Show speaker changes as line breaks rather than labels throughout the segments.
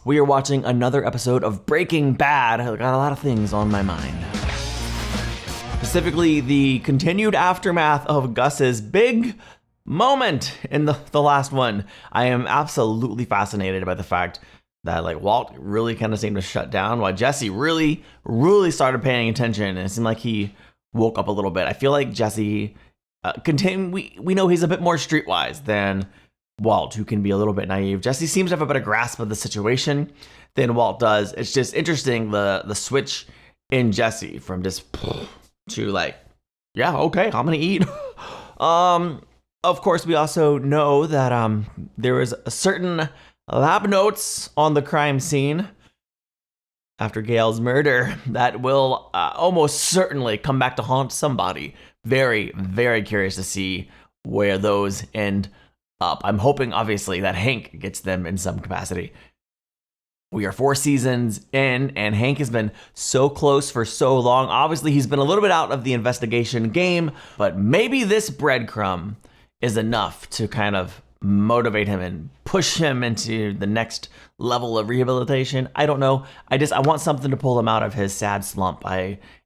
We are watching another episode of Breaking Bad. I got a lot of things on my mind. Specifically, the continued aftermath of Gus's big moment in the last one. I am absolutely fascinated by the fact that Walt really kind of seemed to shut down while Jesse really started paying attention, and it seemed like he woke up a little bit. I feel like Jesse we know he's a bit more streetwise than Walt, who can be a little bit naive. Jesse seems to have a better grasp of the situation than Walt does. It's just interesting the switch in Jesse from just to yeah, okay, I'm gonna eat. Of course, we also know that there was a certain lab notes on the crime scene after Gail's murder that will almost certainly come back to haunt somebody. Very, very curious to see where those end up. I'm hoping, obviously, that Hank gets them in some capacity. We are 4 seasons in, and Hank has been so close for so long. Obviously, he's been a little bit out of the investigation game, but maybe this breadcrumb is enough to kind of motivate him and push him into the next level of rehabilitation. I don't know. I want something to pull him out of his sad slump.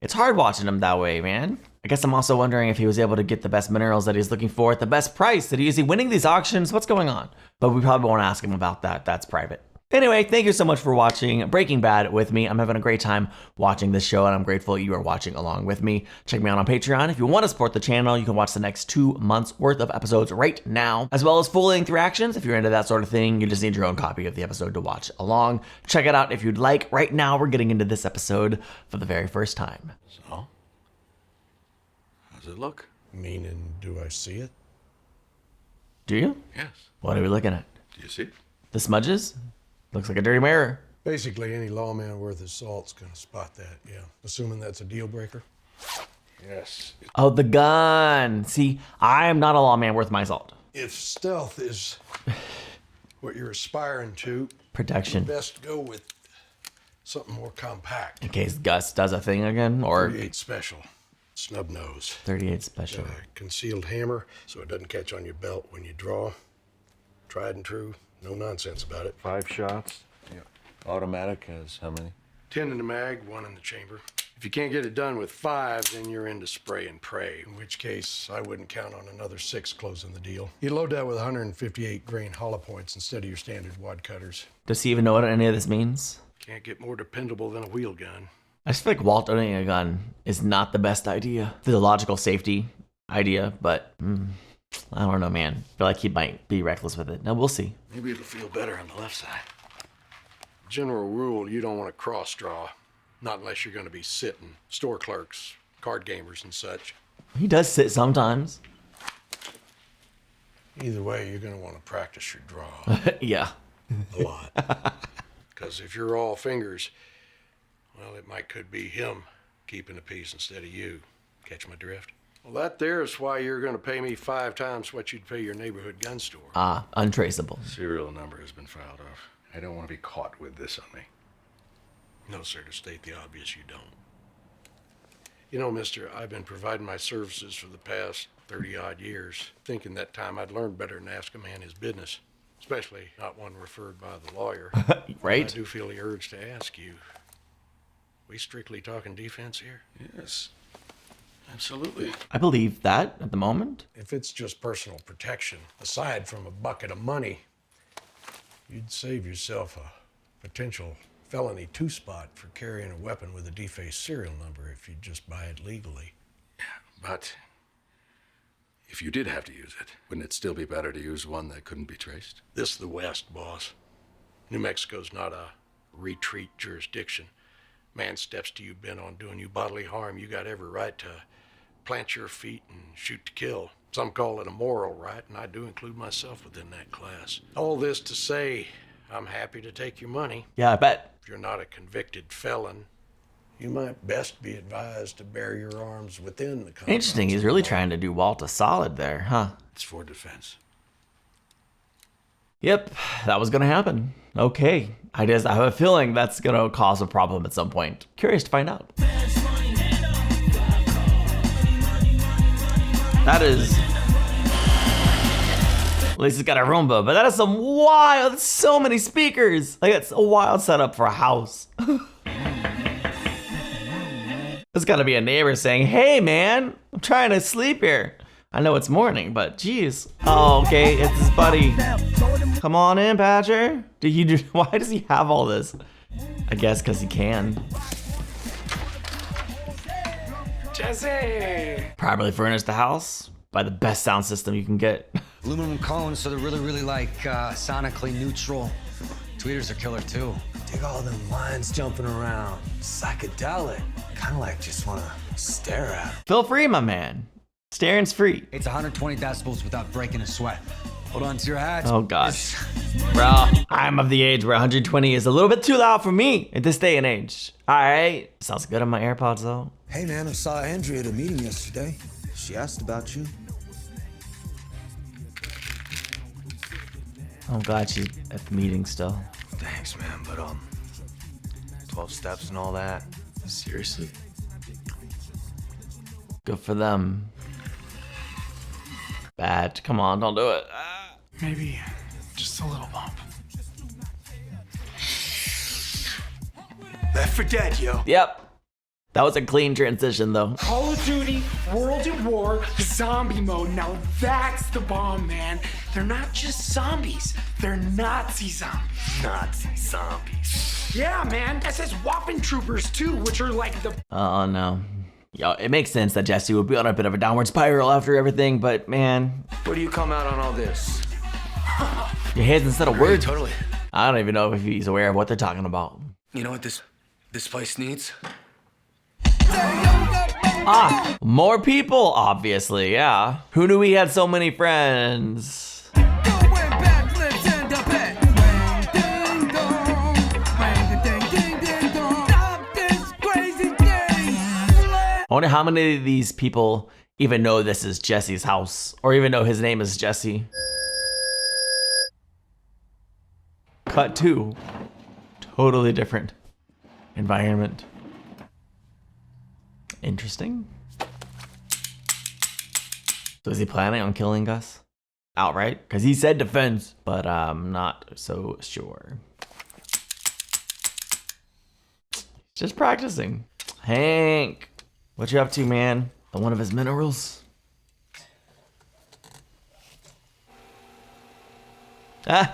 It's hard watching him that way, man. I guess I'm also wondering if he was able to get the best minerals that he's looking for at the best price. Is he winning these auctions? What's going on? But we probably won't ask him about that. That's private. Anyway, thank you so much for watching Breaking Bad with me. I'm having a great time watching this show, and I'm grateful you are watching along with me. Check me out on Patreon. If you want to support the channel, you can watch the next 2 months worth of episodes right now, as well as full-length reactions. If you're into that sort of thing, you just need your own copy of the episode to watch along. Check it out if you'd like. Right now, we're getting into this episode for the very first time.
So, how's it look?
Meaning, do I see it?
Do you?
Yes.
What are we looking at?
Do you see it?
The smudges? Looks like a dirty mirror.
Basically, any lawman worth his salt's gonna spot that, yeah. Assuming that's a deal breaker.
Yes.
Oh, the gun. See, I am not a lawman worth my salt.
If stealth is what you're aspiring to,
Protection.
best go with something more compact.
In case Gus does a thing again, or
38 special, snub nose.
38 special.
Concealed hammer, so it doesn't catch on your belt when you draw. Tried and true, no nonsense about it.
5 shots. Yeah. Automatic has how many?
10 in the mag, 1 in the chamber. If you can't get it done with 5, then you're into spray and pray, in which case I wouldn't count on another 6 closing the deal. You load that with 158 grain hollow points instead of your standard wad cutters.
Does he even know what any of this means?
Can't get more dependable than a wheel gun.
I just feel like Walt owning a gun is not the best idea. The logical safety idea, but I don't know, man. I feel like he might be reckless with it. Now, we'll see.
Maybe it'll feel better on the left side.
General rule, you don't want to cross draw. Not unless you're going to be sitting. Store clerks, card gamers and such.
He does sit sometimes.
Either way, you're going to want to practice your draw.
Yeah.
A lot. Because if you're all fingers, well, could be him keeping the peace instead of you. Catch my drift? Well, that there is why you're going to pay me 5 times what you'd pay your neighborhood gun store.
Ah, untraceable.
Serial number has been filed off. I don't want to be caught with this on me.
No, sir, to state the obvious, you don't. You know, mister, I've been providing my services for the past 30-odd years, thinking that time I'd learned better than ask a man his business, especially not one referred by the lawyer.
Right?
I do feel the urge to ask you, we strictly talking defense here?
Yes. Absolutely.
I believe that at the moment.
If it's just personal protection, aside from a bucket of money, you'd save yourself a potential felony 2-spot for carrying a weapon with a defaced serial number if you just buy it legally.
Yeah, but if you did have to use it, wouldn't it still be better to use one that couldn't be traced?
This is the West, boss. New Mexico's not a retreat jurisdiction. Man steps to you bent on doing you bodily harm, you got every right to plant your feet and shoot to kill. Some call it a moral right, and I do include myself within that class. All this to say, I'm happy to take your money.
Yeah, I bet.
If you're not a convicted felon, you might best be advised to bear your arms within the confines.
Interesting. He's really trying to do Walt a solid there, huh?
It's for defense.
Yep, that was gonna happen. Okay. I have a feeling that's gonna cause a problem at some point. Curious to find out. That is At least it's got a Roomba, but that is some wild, so many speakers. Like, it's a wild setup for a house. There's gotta be a neighbor saying, hey man, I'm trying to sleep here. I know it's morning, but geez. Oh, okay, it's his buddy. Come on in, Badger. Why does he have all this? I guess because he can.
Jesse!
Privately furnished the house by the best sound system you can get.
Aluminum cones, so they're really like sonically neutral. Tweeters are killer too.
Dig all them lines jumping around. Psychedelic. Kind of like just want to stare at 'em.
Feel free, my man. Staring's free.
It's 120 decibels without breaking a sweat. Hold on to your hats.
Oh gosh. Bro, I'm of the age where 120 is a little bit too loud for me at this day and age. All right. Sounds good on my AirPods though.
Hey man, I saw Andrea at a meeting yesterday. She asked about you.
I'm glad she's at the meeting still.
Thanks man, but 12 steps and all that. Seriously?
Good for them. Bad. Come on, don't do it.
Maybe just a little bump.
Left for dead, yo.
Yep. That was a clean transition though.
Call of Duty, World at War, zombie mode. Now that's the bomb, man. They're not just zombies. They're Nazi zombies.
Nazi zombies.
Yeah, man. SS Waffen troopers too, which are like the...
Oh no. Yo, it makes sense that Jesse would be on a bit of a downward spiral after everything, but man.
Where do you come out on all this?
Your heads instead of words.
Totally.
I don't even know if he's aware of what they're talking about.
You know what this place needs?
Ah, more people, obviously, yeah. Who knew he had so many friends? I wonder how many of these people even know this is Jesse's house, or even know his name is Jesse. Cut 2. Totally different environment. Interesting. So is he planning on killing Gus outright? Because he said defense, but I'm not so sure. Just practicing. Hank, what you up to, man? On one of his minerals? The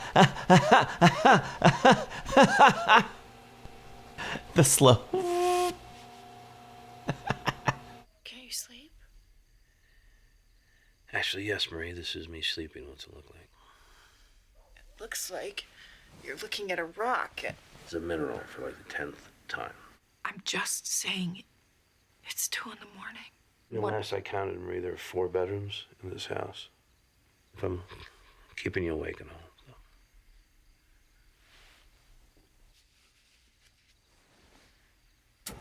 slow.
Can you sleep?
Actually, yes, Marie, this is me sleeping. What's it look like?
It looks like you're looking at a rock.
It's a mineral for like the 10th time.
I'm just saying, it's 2 in the morning.
You know, last I counted, Marie, there are 4 bedrooms in this house. If I'm keeping you awake and all. So.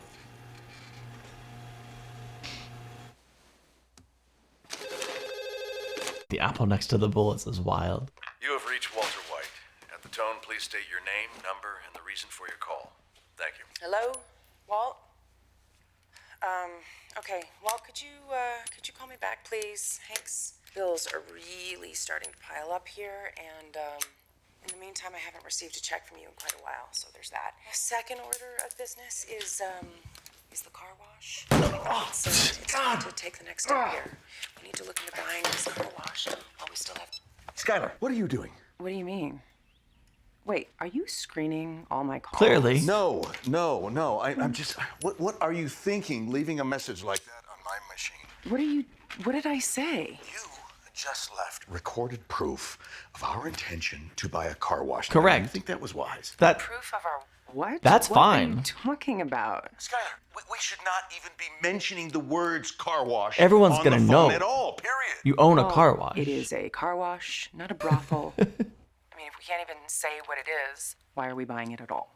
The apple next to the bullets is wild.
You have reached Walter White. At the tone, please state your name, number, and the reason for your call. Thank you.
Hello, Walt? Okay, Walt, could you call me back, please? Hank's bills are really starting to pile up here, and, in the meantime, I haven't received a check from you in quite a while, so there's that. Second order of business is the car wash. It's time to take the next step here. We need to look into buying this car wash while we still have...
Skyler, what are you doing?
What do you mean? Wait, are you screening all my calls?
Clearly.
No. I'm just. What are you thinking? Leaving a message like that on my machine?
What did I say?
You just left recorded proof of our intention to buy a car wash.
Correct.
Do you think that was wise?
That
Proof of our what?
That's
what
fine.
What are you talking about?
Skyler, we should not even be mentioning the words car wash.
Everyone's
on
gonna
the
know.
phone at all. Period.
you own a
Oh,
car wash.
It is a car wash, not a brothel. I mean, if we can't even say what it is, why are we buying it at all?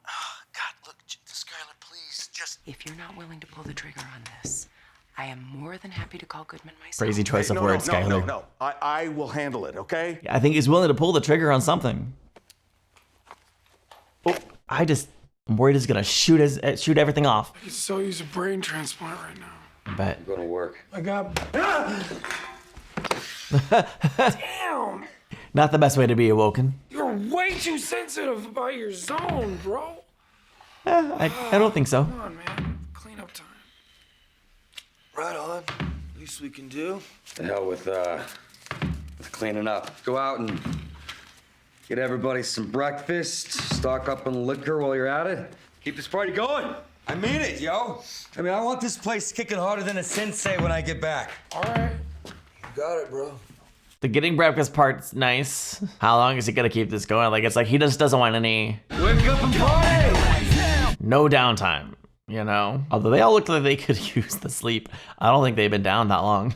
God, look, Skyler, please, just.
If you're not willing to pull the trigger on this, I am more than happy to call Goodman myself.
Crazy choice of words, Skyler.
No. I will handle it. Okay.
I think he's willing to pull the trigger on something. Oh, I'm worried he's gonna shoot everything off.
I could still use a brain transplant right now.
I bet.
Gonna work.
I got... Damn!
Not the best way to be awoken.
You're way too sensitive about your zone, bro.
I don't think so.
Come on, man. Clean up time.
Right on. Least we can do.
The hell with cleaning up. Go out and get everybody some breakfast, stock up on liquor while you're at it. Keep this party going. I mean it, yo. I mean, I want this place kicking harder than a sensei when I get back.
All right.
You got it, bro.
The getting breakfast part's nice. How long is he gonna keep this going? Like, it's like he just doesn't want any...
Wake up and party!
No downtime, you know? Although they all look like they could use the sleep. I don't think they've been down that long.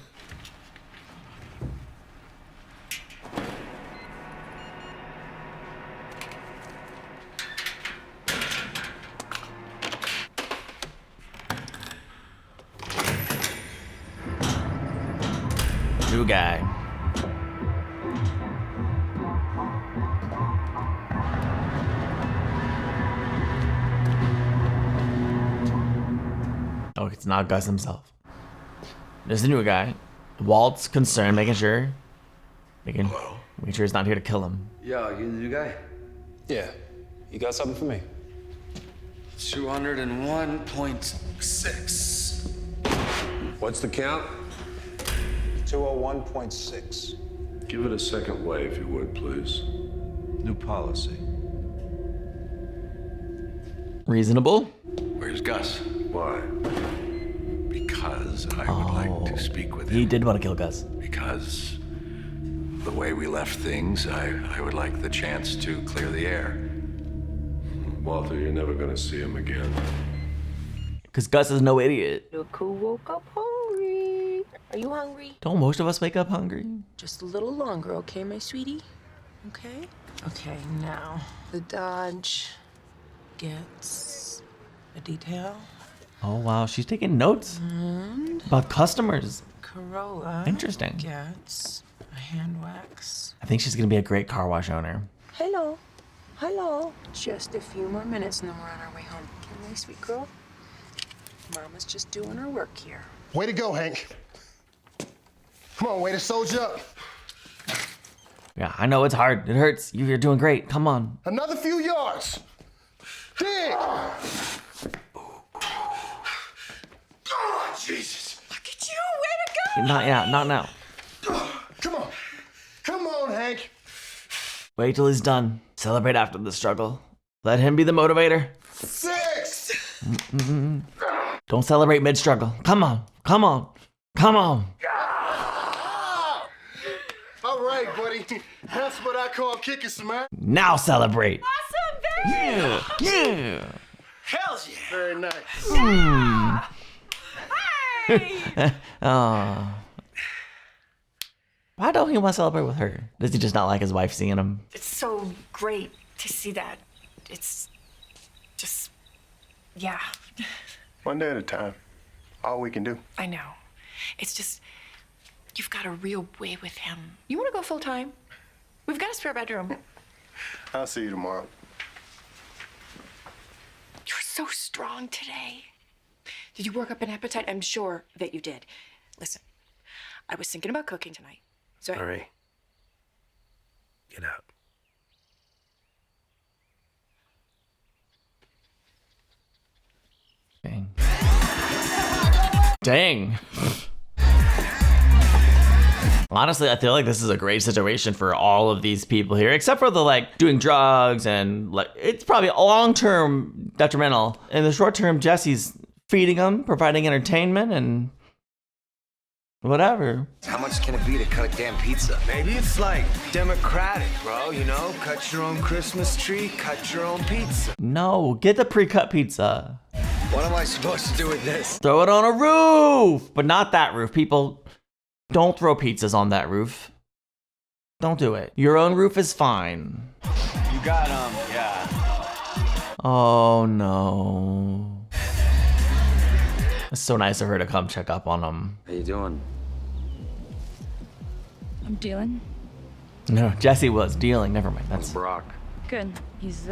New guy. Oh, it's not Gus himself. There's a new guy. Walt's concerned, making sure he's not here to kill him.
Yo, you the new guy?
Yeah. You got something for me?
201.6.
What's the count?
201.6.
Give it a second wave, if you would, please.
New policy.
Reasonable.
Where's Gus?
Why?
Because I would like to speak with him.
He did want to kill Gus.
Because the way we left things, I would like the chance to clear the air.
Walter, you're never gonna see him again.
Because Gus is no idiot.
Look who woke up hungry. Are you hungry?
Don't most of us wake up hungry?
Just a little longer, okay, my sweetie? Okay? Okay, now. The Dodge gets a detail.
Oh, wow. She's taking notes
And
about customers.
Corolla
Interesting.
gets a hand wax.
I think she's going to be a great car wash owner.
Hello. Hello. Just a few more minutes and then we're on our way home. Okay, my sweet girl? Mama's just doing her work here.
Way to go, Hank. Come on, way to soldier up.
Yeah, I know it's hard. It hurts. You're doing great. Come on.
Another few yards. Dig! Oh, Jesus.
Look at you. Way to go.
Not now.
Come on. Come on, Hank.
Wait till he's done. Celebrate after the struggle. Let him be the motivator.
6.
Don't celebrate mid-struggle. Come on. Come on. Come on.
All right, buddy. That's what I call kicking some ass.
Now celebrate.
Awesome, baby.
Yeah.
Hell yeah. Very nice.
Oh. Why don't he want to celebrate with her? Does he just not like his wife seeing him?
It's so great to see that. It's just, yeah.
One day at a time. All we can do.
I know. It's just, you've got a real way with him. You want to go full time? We've got a spare bedroom.
I'll see you tomorrow.
You're so strong today. Did you work up an appetite? I'm sure that you did. Listen, I was thinking about cooking tonight. So
All right. Get out.
Dang. Honestly, I feel like this is a great situation for all of these people here, except for the like doing drugs and like it's probably long-term detrimental. In the short term, Jesse's feeding them, providing entertainment and whatever.
How much can it be to cut a damn pizza?
Maybe it's like democratic, bro, you know? Cut your own Christmas tree, cut your own pizza.
No, get the pre-cut pizza.
What am I supposed to do with this?
Throw it on a roof, but not that roof. People, don't throw pizzas on that roof. Don't do it. Your own roof is fine.
You got yeah.
Oh no. It's so nice of her to come check up on him.
How you doing?
I'm dealing.
No, Jesse was dealing. Never mind. That's
Brock.
Good. He's,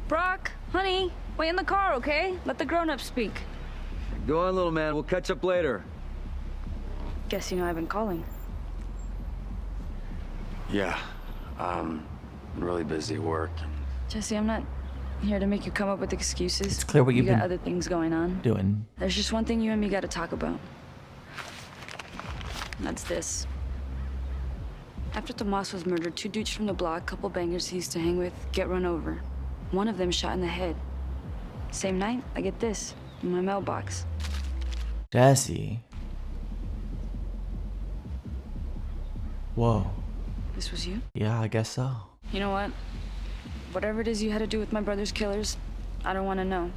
Brock, honey, wait in the car, okay? Let the grown-ups speak.
Go on, little man. We'll catch up later.
Guess you know I've been calling.
Yeah. I'm really busy at work.
Jesse, I'm not here to make you come up with excuses.
It's clear what you've
got
been
other things going on.
doing.
There's just one thing you and me gotta talk about. And that's this. After Tomas was murdered, 2 dudes from the block, couple bangers he used to hang with, get run over. One of them shot in the head. Same night, I get this in my mailbox.
Jesse. Whoa.
This was you?
Yeah, I guess so.
You know what? Whatever it is you had to do with my brother's killers, I don't want to know.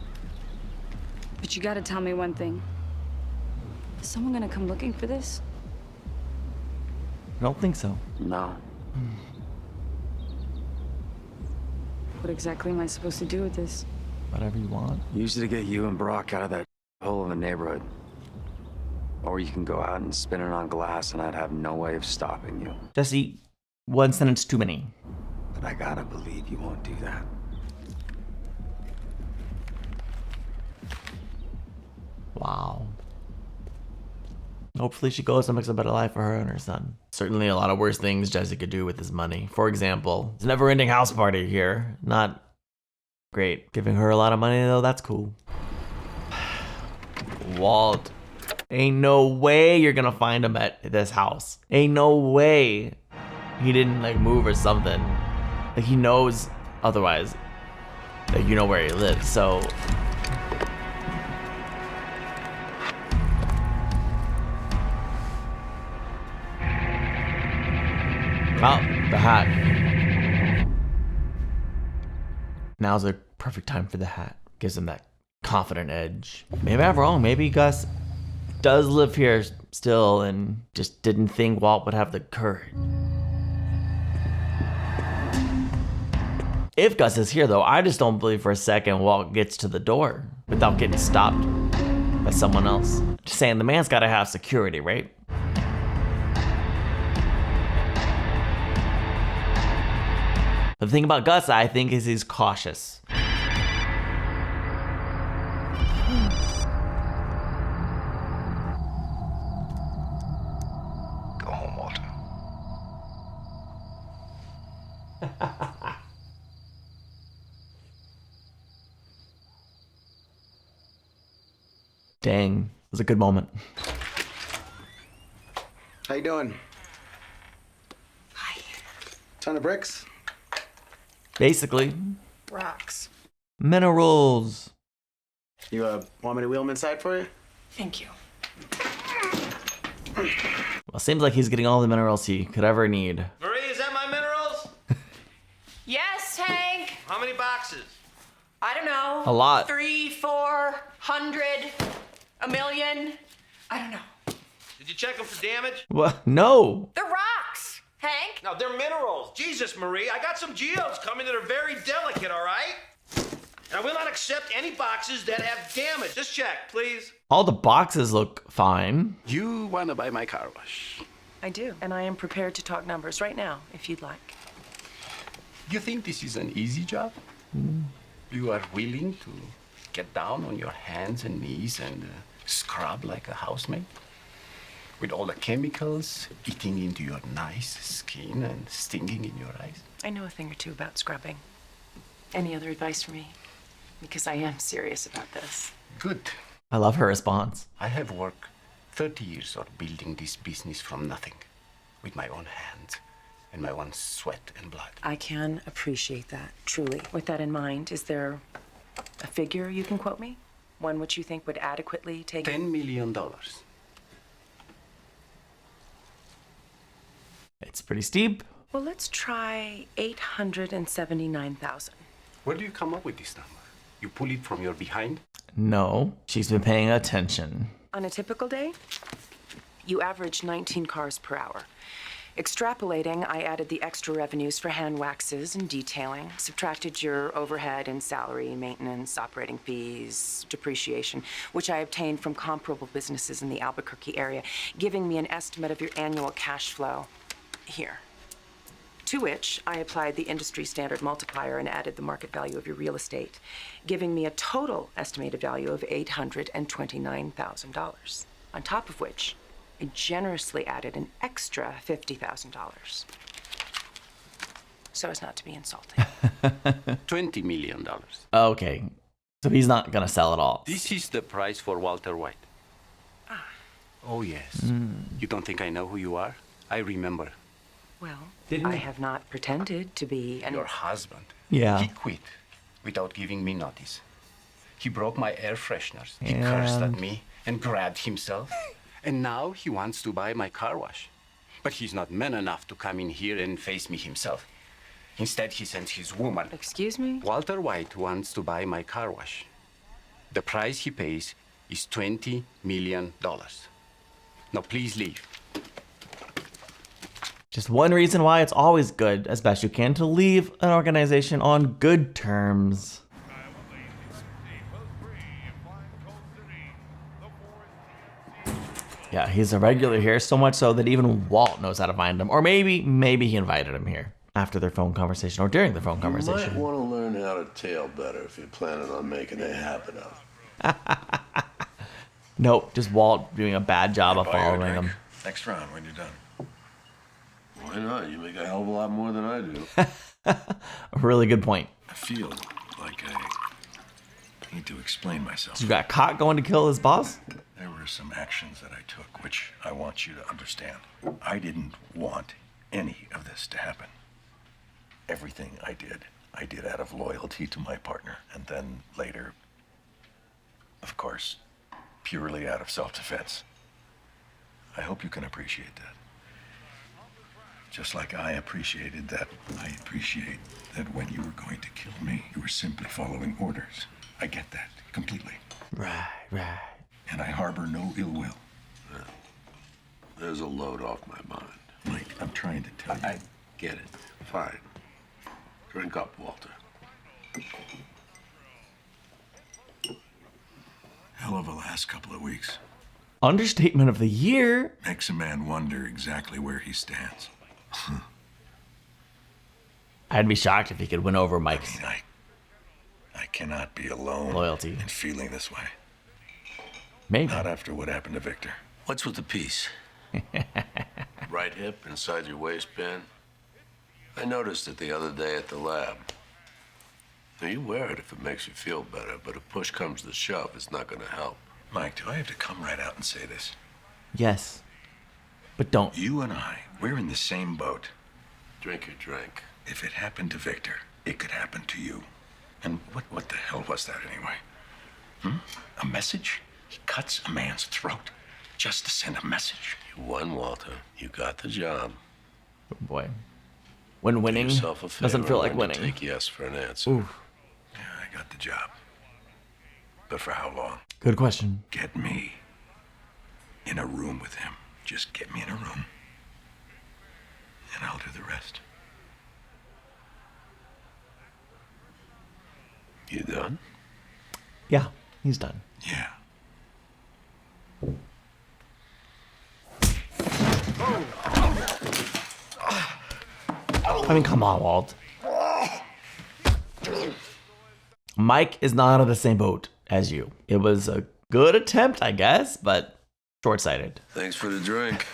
But you gotta tell me one thing. Is someone gonna come looking for this?
I don't think so.
No.
What exactly am I supposed to do with this?
Whatever you want.
Use it to get you and Brock out of that hole in the neighborhood. Or you can go out and spin it on glass and I'd have no way of stopping you.
Jesse, one sentence too many.
But I gotta believe you won't do that.
Wow. Hopefully she goes and makes a better life for her and her son. Certainly a lot of worse things Jesse could do with his money. For example, it's a never-ending house party here. Not great. Giving her a lot of money though, that's cool. Walt. Ain't no way you're gonna find him at this house. Ain't no way he didn't like move or something. Like he knows otherwise that you know where he lives, so. Oh, the hat. Now's the perfect time for the hat. Gives him that confident edge. Maybe I'm wrong. Maybe Gus does live here still and just didn't think Walt would have the courage. If Gus is here though, I just don't believe for a second Walt gets to the door without getting stopped by someone else. Just saying, the man's gotta have security, right? The thing about Gus, I think, is he's cautious.
Go home, Walter.
Dang, it was a good moment.
How you doing?
Hi.
Ton of bricks?
Basically,
Rocks.
minerals.
You want me to wheel them inside for you?
Thank you.
Well, seems like he's getting all the minerals he could ever need.
Marie, is that my minerals?
Yes, Hank.
How many boxes?
I don't know.
A lot.
300, 400, 1,000,000. I don't know.
Did you check them for damage?
What? No.
They're rocks, Hank.
No, they're minerals. Jesus, Marie, I got some geodes coming that are very delicate, all right? And I will not accept any boxes that have damage. Just check, please.
All the boxes look fine.
You want to buy my car wash?
I do, and I am prepared to talk numbers right now, if you'd like.
You think this is an easy job? You are willing to get down on your hands and knees and scrub like a housemaid? With all the chemicals eating into your nice skin and stinging in your eyes?
I know a thing or two about scrubbing. Any other advice for me? Because I am serious about this.
Good.
I love her response.
I have worked 30 years on building this business from nothing, with my own hands and my own sweat and blood.
I can appreciate that, truly. With that in mind, is there a figure you can quote me? One which you think would adequately take...
$10 million.
It's pretty steep.
Well, let's try 879,000.
Where do you come up with this number? You pull it from your behind?
No, she's been paying attention.
On a typical day, you average 19 cars per hour. Extrapolating, I added the extra revenues for hand waxes and detailing, subtracted your overhead and salary, maintenance, operating fees, depreciation, which I obtained from comparable businesses in the Albuquerque area, giving me an estimate of your annual cash flow here. To which I applied the industry standard multiplier and added the market value of your real estate, giving me a total estimated value of $829,000, on top of which I generously added an extra $50,000. so as not to be insulting.
$20 million.
Okay, so he's not gonna sell it all.
This is the price for Walter White. Oh, yes. You don't think I know who you are? I remember.
Well,
Didn't
I
he?
have not pretended to be any...
Your husband.
Yeah.
He quit without giving me notice. He broke my air fresheners. He cursed at me and grabbed himself. And now he wants to buy my car wash. But he's not man enough to come in here and face me himself. Instead, he sends his woman.
Excuse me?
Walter White wants to buy my car wash. The price he pays is $20 million. Now, please leave.
Just one reason why it's always good, as best you can, to leave an organization on good terms. Yeah, he's a regular here, so much so that even Walt knows how to find him. Or maybe he invited him here after their phone conversation or during the phone conversation.
You might want to learn how to tail better if you're planning on making a habit of it.
Nope, just Walt doing a bad job of following him.
Next round when you're done.
Why not? You make a hell of a lot more than I do.
A really good point.
I feel like I need to explain myself.
So you got caught going to kill his boss?
There were some actions that I took, which I want you to understand. I didn't want any of this to happen. Everything I did out of loyalty to my partner. And then later, of course, purely out of self-defense. I hope you can appreciate that. Just like I appreciated that. I appreciate that when you were going to kill me, you were simply following orders. I get that completely.
Right.
And I harbor no ill will.
There's a load off my mind.
Mike, I'm trying to tell you.
I get it. Fine. Drink up, Walter.
Hell of a last couple of weeks.
Understatement of the year.
Makes a man wonder exactly where he stands.
I'd be shocked if he could win over Mike's
I cannot be alone
loyalty.
in feeling this way.
Maybe.
Not after what happened to Victor.
What's with the piece? Right hip inside your waistband? I noticed it the other day at the lab. Now, you wear it if it makes you feel better, but if push comes to shove, it's not going to help.
Mike, do I have to come right out and say this?
Yes. But don't.
You and I, we're in the same boat.
Drink your drink.
If it happened to Victor, it could happen to you. And what the hell was that anyway? A message? He cuts a man's throat just to send a message.
You won, Walter. You got the job.
Oh boy. When winning
Do yourself a favor
doesn't feel
and
like winning.
Take yes for an answer.
Ooh.
Yeah, I got the job. But for how long?
Good question.
Get me in a room with him. Just get me in a room. And I'll do the rest.
You done?
Yeah, he's done.
Yeah.
I mean, come on, Walt. Mike is not on the same boat as you. It was a good attempt, I guess, but short-sighted.
Thanks for the drink.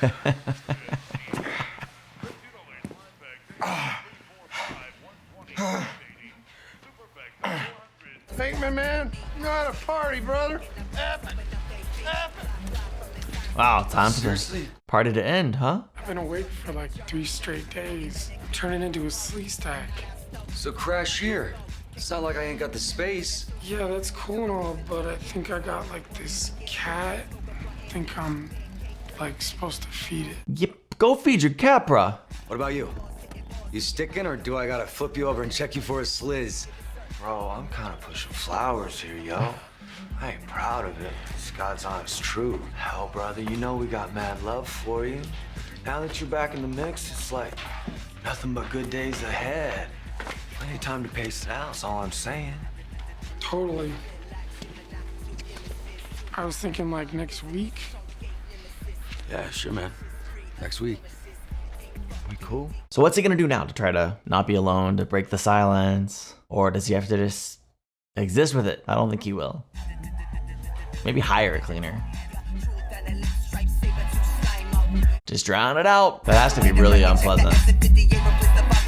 Pinkman, man, you know how to party, brother.
Wow, time for the party to end, huh?
I've been awake for like 3 straight days, turning into a slee stack.
So crash here. It's not like I ain't got the space.
Yeah, that's cool and all, but I think I got like this cat. I think I'm like supposed to feed it.
Yep, go feed your Capra.
What about you? You sticking, or do I gotta flip you over and check you for a sliz?
Bro, I'm kind of pushing flowers here, yo. I ain't proud of it. It's God's honest truth. Hell, brother, you know we got mad love for you. Now that you're back in the mix, it's like nothing but good days ahead. Plenty of time to pace it out, that's all I'm saying.
Totally. I was thinking like next week.
Yeah, sure, man. Next week.
We cool?
So what's he gonna do now to try to not be alone, to break the silence? Or does he have to just exist with it? I don't think he will. Maybe hire a cleaner. Just drown it out. That has to be really unpleasant.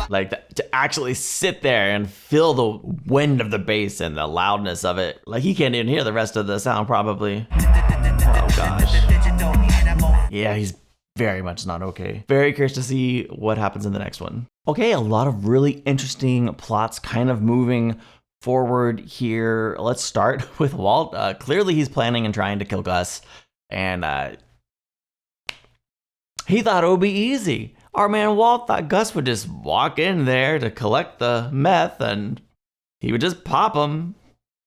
Like to actually sit there and feel the wind of the bass and the loudness of it. Like he can't even hear the rest of the sound probably. Oh gosh. Yeah, he's very much not okay. Very curious to see what happens in the next one. Okay, a lot of really interesting plots kind of moving forward here. Let's start with Walt. Clearly he's planning and trying to kill Gus. And he thought it would be easy. Our man Walt thought Gus would just walk in there to collect the meth and he would just pop him.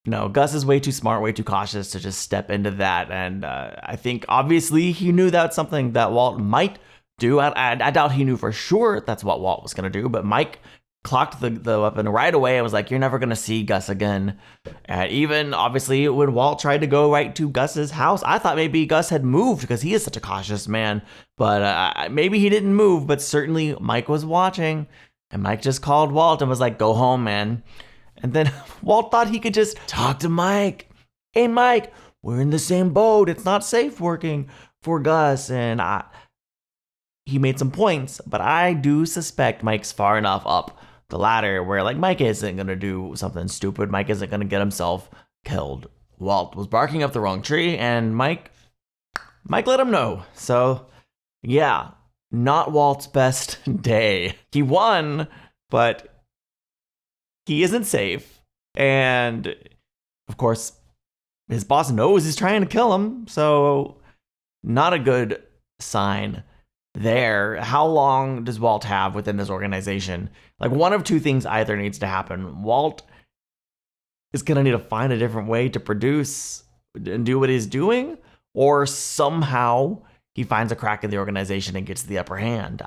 No, Gus is way too smart, way too cautious to just step into that. And I think obviously he knew that's something that Walt might do. I doubt he knew for sure that's what Walt was going to do, but Mike clocked the weapon right away and was like, you're never going to see Gus again. And even obviously when Walt tried to go right to Gus's house, I thought maybe Gus had moved because he is such a cautious man, but maybe he didn't move, but certainly Mike was watching and Mike just called Walt and was like, go home, man. And then Walt thought he could just talk to Mike. Hey, Mike, we're in the same boat. It's not safe working for Gus. And he made some points, but I do suspect Mike's far enough up the ladder where like Mike isn't going to do something stupid. Mike isn't going to get himself killed. Walt was barking up the wrong tree and Mike let him know. So yeah, not Walt's best day. He won, but he isn't safe. And of course, his boss knows he's trying to kill him. So not a good sign there. How long does Walt have within this organization? Like one of two things either needs to happen. Walt is going to need to find a different way to produce and do what he's doing, or somehow he finds a crack in the organization and gets the upper hand.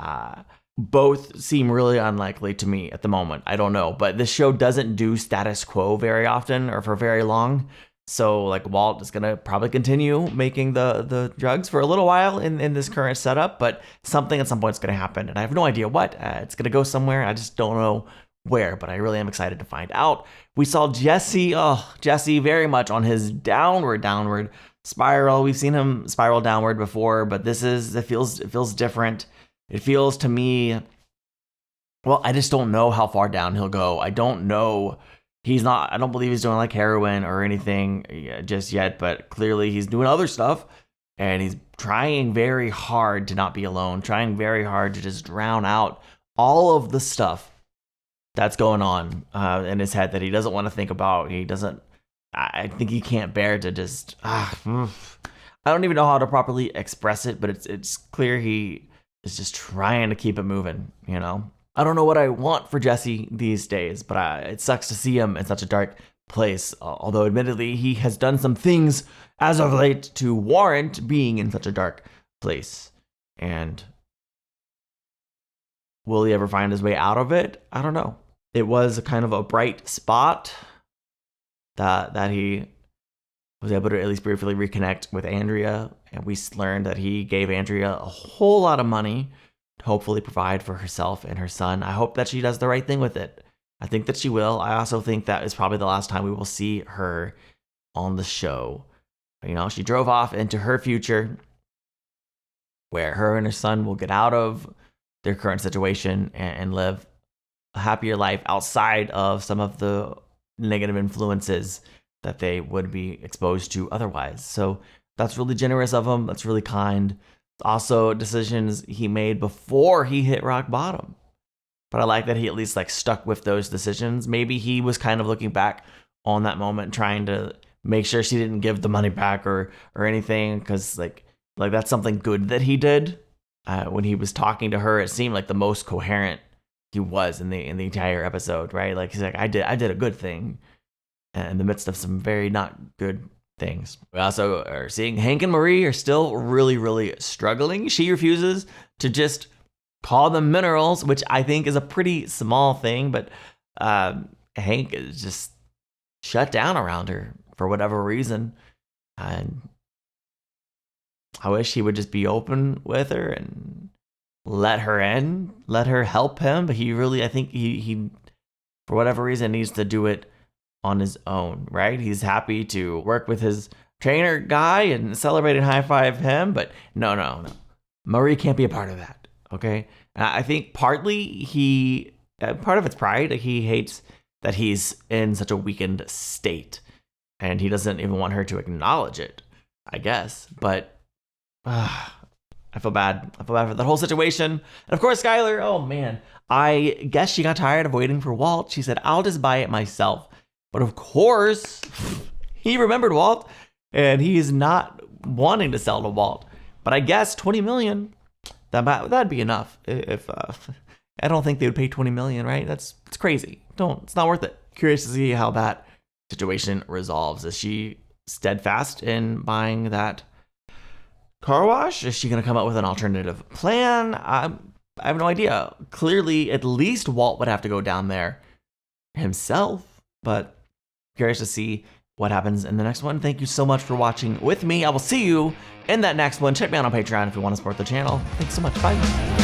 Both seem really unlikely to me at the moment. I don't know, but this show doesn't do status quo very often or for very long. So like Walt is going to probably continue making the drugs for a little while in this current setup, but something at some point is going to happen. And I have no idea what. It's going to go somewhere. I just don't know where, but I really am excited to find out. We saw Jesse very much on his downward spiral. We've seen him spiral downward before, but it feels different. It feels to me, well, I just don't know how far down he'll go. I don't know. I don't believe he's doing like heroin or anything just yet, but clearly he's doing other stuff and he's trying very hard to not be alone, trying very hard to just drown out all of the stuff that's going on in his head that he doesn't want to think about. I think he can't bear to just, I don't even know how to properly express it, but it's clear he is just trying to keep it moving, you know? I don't know what I want for Jesse these days, but it sucks to see him in such a dark place. Although admittedly, he has done some things as of late to warrant being in such a dark place. And will he ever find his way out of it? I don't know. It was kind of a bright spot that he was able to at least briefly reconnect with Andrea. And we learned that he gave Andrea a whole lot of money to hopefully provide for herself and her son. I hope that she does the right thing with it. I think that she will. I also think that is probably the last time we will see her on the show. You know, she drove off into her future where her and her son will get out of their current situation and live a happier life outside of some of the negative influences that they would be exposed to otherwise. So that's really generous of him. That's really kind. Also decisions he made before he hit rock bottom. But I like that he at least like stuck with those decisions. Maybe he was kind of looking back on that moment, trying to make sure she didn't give the money back or anything. Cause like that's something good that he did. When he was talking to her, it seemed like the most coherent he was in the entire episode, right? Like he's like, I did a good thing in the midst of some very not good things. We also are seeing Hank and Marie are still really, really struggling. She refuses to just call them minerals, which I think is a pretty small thing, but Hank is just shut down around her for whatever reason. And I wish he would just be open with her and let her in, let her help him. But I think he for whatever reason needs to do it on his own, right? He's happy to work with his trainer guy and celebrate and high five him, but no. Marie can't be a part of that, okay? And I think partly he part of it's pride. He hates that he's in such a weakened state, and he doesn't even want her to acknowledge it, I guess. But I feel bad. I feel bad for the whole situation. And of course, Skyler, oh man, I guess she got tired of waiting for Walt. She said, I'll just buy it myself. But of course, he remembered Walt, and he's not wanting to sell to Walt. But I guess 20 million, that'd be enough. If I don't think they would pay 20 million, right? It's crazy. It's not worth it. Curious to see how that situation resolves. Is she steadfast in buying that car wash? Is she going to come up with an alternative plan? I have no idea. Clearly, at least Walt would have to go down there himself, but curious to see what happens in the next one. Thank you so much for watching with me. I will see you in that next one. Check me out on Patreon if you want to support the channel. Thanks so much. Bye.